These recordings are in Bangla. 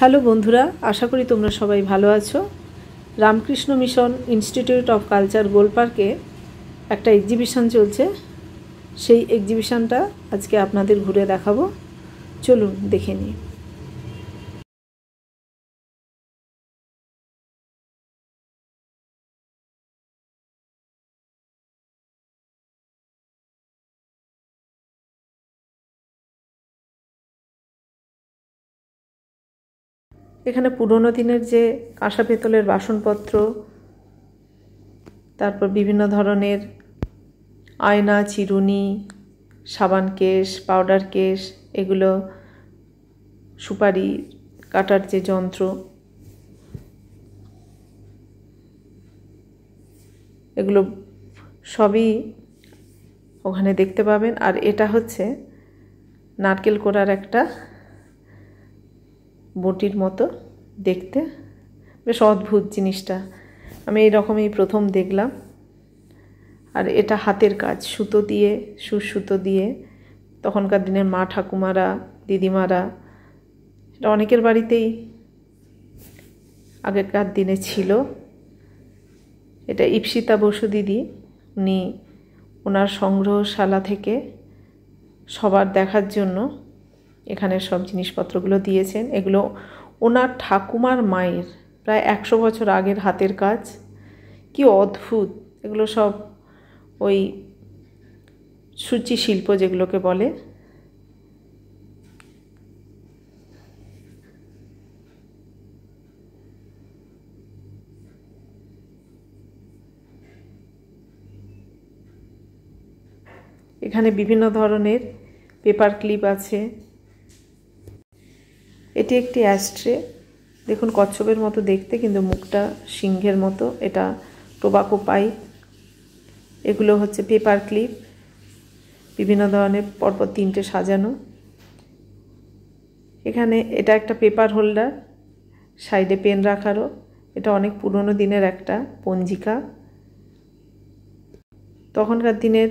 হ্যালো বন্ধুরা, আশা করি তোমরা সবাই ভালো আছো। Ramakrishna mission institute of culture গোলপার্কে একটা এক্সিবিশন চলছে। সেই এক্সিবিশনটা আজকে আপনাদের ঘুরে দেখাবো। চলুন দেখে নিই। এখানে পুরনো দিনের যে কাঁসা পেতলের বাসনপত্র, তারপর বিভিন্ন ধরনের আয়না, চিরুনি, সাবান কেস, পাউডার কেস, এগুলো সুপারি কাটার যে যন্ত্র, এগুলো সবই ওখানে দেখতে পাবেন। আর এটা হচ্ছে নারকেল কোড়ার একটা বটির মতো দেখতে, বেশ অদ্ভুত জিনিসটা। আমি এইরকমই প্রথম দেখলাম। আর এটা হাতের কাজ, সুতো দিয়ে, সুতো দিয়ে তখনকার দিনের মা ঠাকুমারা, দিদিমারা, এটা অনেকের বাড়িতেই আগেকার দিনে ছিল। এটা ইপ্সিতা বসু দিদি, উনি ওনার সংগ্রহশালা থেকে সবার দেখার জন্য এখানে সব জিনিসপত্রগুলো দিয়েছেন। এগুলো ওনার ঠাকুমার মায়ের প্রায় 100 বছর আগের হাতের কাজ। কি অদ্ভুত! এগুলো সব ওই সূচি শিল্প যেগুলোকে বলে। এখানে বিভিন্ন ধরনের পেপার ক্লিপ আছে। এটি একটি অ্যাস্ট্রে, দেখুন কচ্ছপের মতো দেখতে, কিন্তু মুখটা সিংহের মতো। এটা টোবাকো পাইপ। এগুলো হচ্ছে পেপার ক্লিপ, বিভিন্ন ধরনের পরপর 3টে সাজানো। এখানে এটা একটা পেপার হোল্ডার, সাইডে পেন রাখারও। এটা অনেক পুরনো দিনের একটা পঞ্জিকা। তখনকার দিনের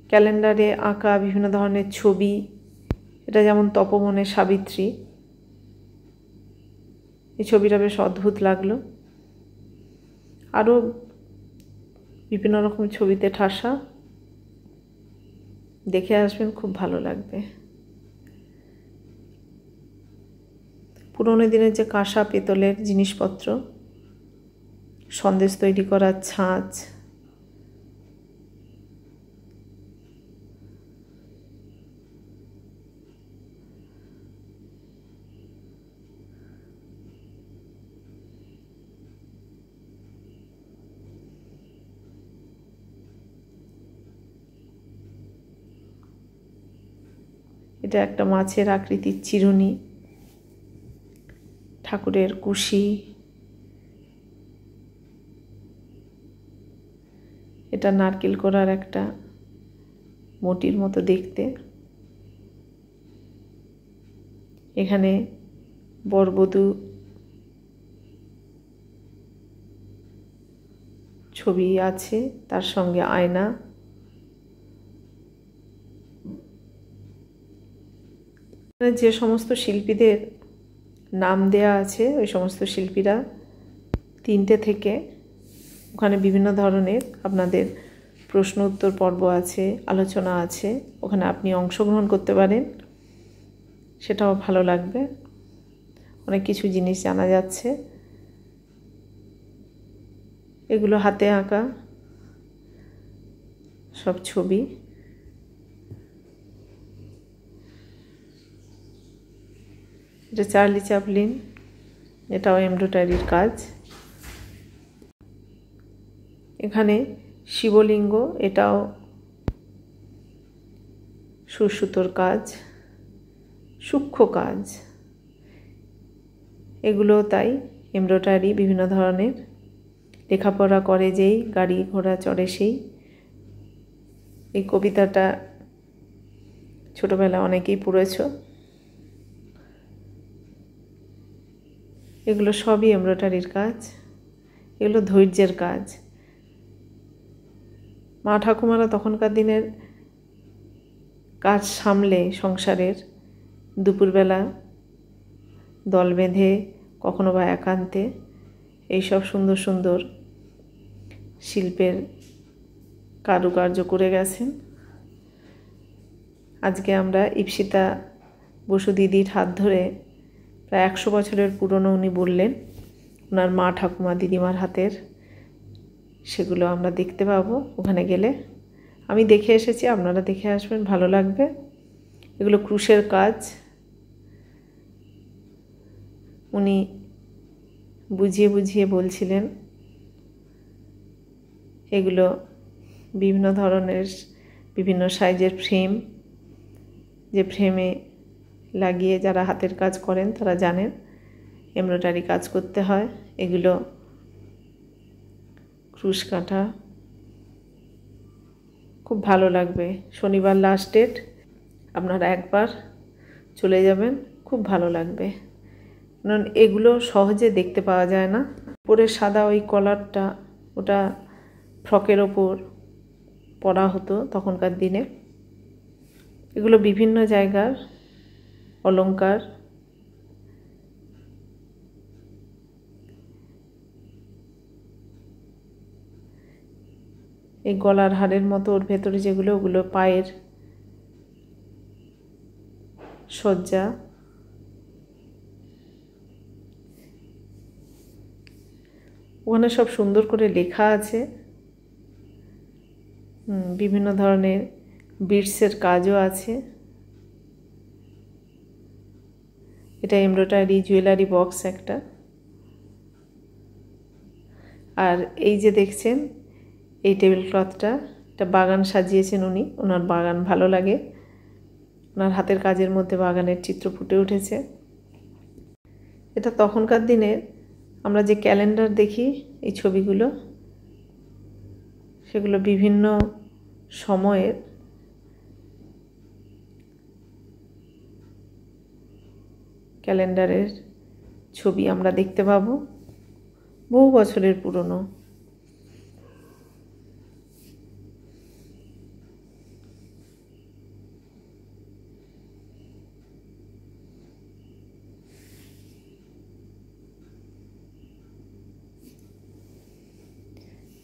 ক্যালেন্ডারে আঁকা বিভিন্ন ধরনের ছবি। এটা যেমন তপবনের সাবিত্রী, এই ছবিটা বেশ অদ্ভুত লাগলো। আরও বিভিন্ন রকম ছবিতে ঠাসা, দেখে আসবেন, খুব ভালো লাগবে। পুরনো দিনের যে কাঁসা পেতলের জিনিসপত্র, সন্দেশ তৈরি করার ছাঁচ, এটা একটা মাছের আকৃতির চিরুনি, ঠাকুরের কুশি, এটা নারকেল কোড়ার একটা মটির মতো দেখতে। এখানে বরবধূ ছবি আছে, তার সঙ্গে আয়না। যে সমস্ত শিল্পীদের নাম দেয়া আছে, ওই সমস্ত শিল্পীরা 3টে থেকে ওখানে বিভিন্ন ধরনের আপনাদের প্রশ্ন উত্তর পর্ব আছে, আলোচনা আছে, ওখানে আপনি অংশগ্রহণ করতে পারেন। সেটাও ভালো লাগবে, অনেক কিছু জিনিস জানা যাচ্ছে। এগুলো হাতে আঁকা সব ছবি। এটা চার্লি চ্যাপলিন, এটাও এমব্রয়ডারির কাজ। এখানে শিবলিঙ্গ, এটাও সুতোর কাজ, সূক্ষ্ম কাজ। এগুলো তাই এমব্রয়ডারি, বিভিন্ন ধরনের। লেখাপড়া করে যেই, গাড়ি ঘোড়া চড়ে সেই। এই কবিতাটা ছোটবেলা অনেকেই পড়েছ। এগুলো সবই এমব্রয়ডারির কাজ, এগুলো ধৈর্যের কাজ। মা ঠাকুমারা তখনকার দিনের কাজ সামলে সংসারের দুপুরবেলা দল বেঁধে, কখনো বা একান্তে এইসব সুন্দর সুন্দর শিল্পের কারুকার্য করে গেছেন। আজকে আমরা ইপ্সিতা বসু দিদির হাত ধরে প্রায় 100 বছরের পুরনো, উনি বললেন, ওনার মা ঠাকুমা দিদিমার হাতের, সেগুলো আমরা দেখতে পাবো ওখানে গেলে। আমি দেখে এসেছি, আপনারা দেখে আসবেন, ভালো লাগবে। এগুলো ক্রুশের কাজ, উনি বুঝিয়ে বুঝিয়ে বলছিলেন। এগুলো বিভিন্ন ধরনের, বিভিন্ন সাইজের ফ্রেম, যে ফ্রেমে লাগিয়ে যারা হাতের কাজ করেন তারা জানেন এমব্রয়ডারি কাজ করতে হয়। এগুলো ক্রুশ কাঁটা, খুব ভালো লাগবে। শনিবার লাস্ট ডেট, আপনারা একবার চলে যাবেন, খুব ভালো লাগবে। কারণ এগুলো সহজে দেখতে পাওয়া যায় না। পরে সাদা ওই কলারটা, ওটা ফ্রকের ওপর পরা হতো তখনকার দিনে। এগুলো বিভিন্ন জায়গার অলংকার। এই গলার হারের মতো ওর ভেতরে যেগুলো, ওগুলো পায়ের সজ্জা। ওখানে সব সুন্দর করে লেখা আছে। বিভিন্ন ধরনের বিটসের কাজও আছে। এটা এমব্রয়ডারি জুয়েলারি বক্স একটা। আর এই যে দেখছেন এই টেবিল ক্লথটা, একটা বাগান সাজিয়েছেন উনি। ওনার বাগান ভালো লাগে, ওনার হাতের কাজের মধ্যে বাগানের চিত্র ফুটে উঠেছে। এটা তখনকার দিনে আমরা যে ক্যালেন্ডার দেখি, এই ছবিগুলো, সেগুলো বিভিন্ন সময়ের ক্যালেন্ডারের ছবি আমরা দেখতে পাবো, বহু বছরের পুরনো।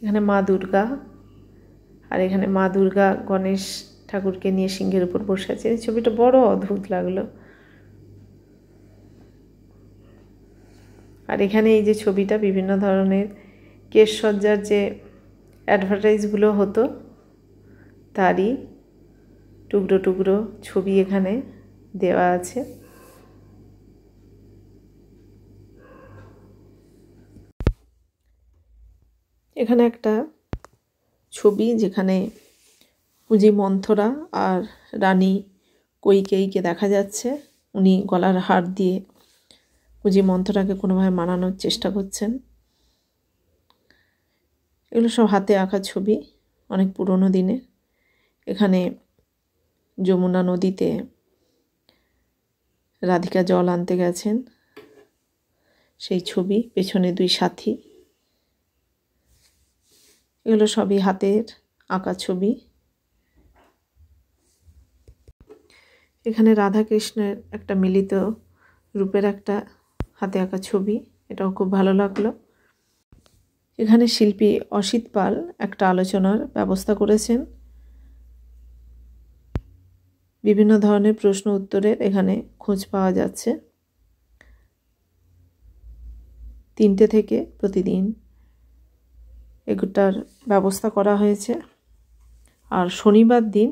এখানে মা দুর্গা, আর এখানে মা দুর্গা গণেশ ঠাকুরকে নিয়ে সিংহের উপর বসে আছে। এই ছবিটা বড় অদ্ভুত লাগলো। আর এখানে এই যে ছবিটা, বিভিন্ন ধরনের কেশসজ্জার যে অ্যাডভার্টাইজগুলো হতো তারই টুকরো টুকরো ছবি এখানে দেওয়া আছে। এখানে একটা ছবি যেখানে কুজি মন্থরা আর রানী কইকেয়ীকে দেখা যাচ্ছে। উনি গলার হার দিয়ে কুজি মন্থরাকে কোনোভাবে মানানোর চেষ্টা করছেন। এগুলো সব হাতে আঁকা ছবি, অনেক পুরনো দিনে। এখানে যমুনা নদীতে রাধিকা জল আনতে গেছেন, সেই ছবি, পেছনে দুই সাথী। এগুলো সবই হাতের আঁকা ছবি। এখানে রাধা কৃষ্ণের একটা মিলিত রূপের একটা হাতে আঁকা ছবি, এটাও খুব ভালো লাগলো। এখানে শিল্পী অসিত পাল একটা আলোচনার ব্যবস্থা করেছেন। বিভিন্ন ধরনের প্রশ্ন উত্তরের এখানে খোঁজ পাওয়া যাচ্ছে। 3টে থেকে প্রতিদিন এগুলোর ব্যবস্থা করা হয়েছে। আর শনিবার দিন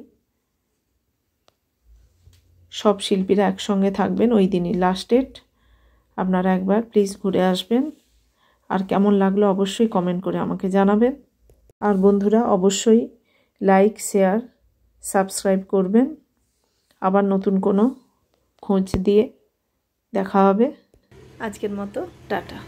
সব শিল্পীরা একসঙ্গে থাকবেন, ওই দিনই লাস্ট ডেট। আপনারা একবার প্লিজ ঘুরে আসবেন। আর কেমন লাগলো অবশ্যই কমেন্ট করে আমাকে জানাবেন। আর বন্ধুরা অবশ্যই লাইক, শেয়ার, সাবস্ক্রাইব করবেন। আবার নতুন কোনো খোঁজ দিয়ে দেখা হবে। আজকের মতো টাটা।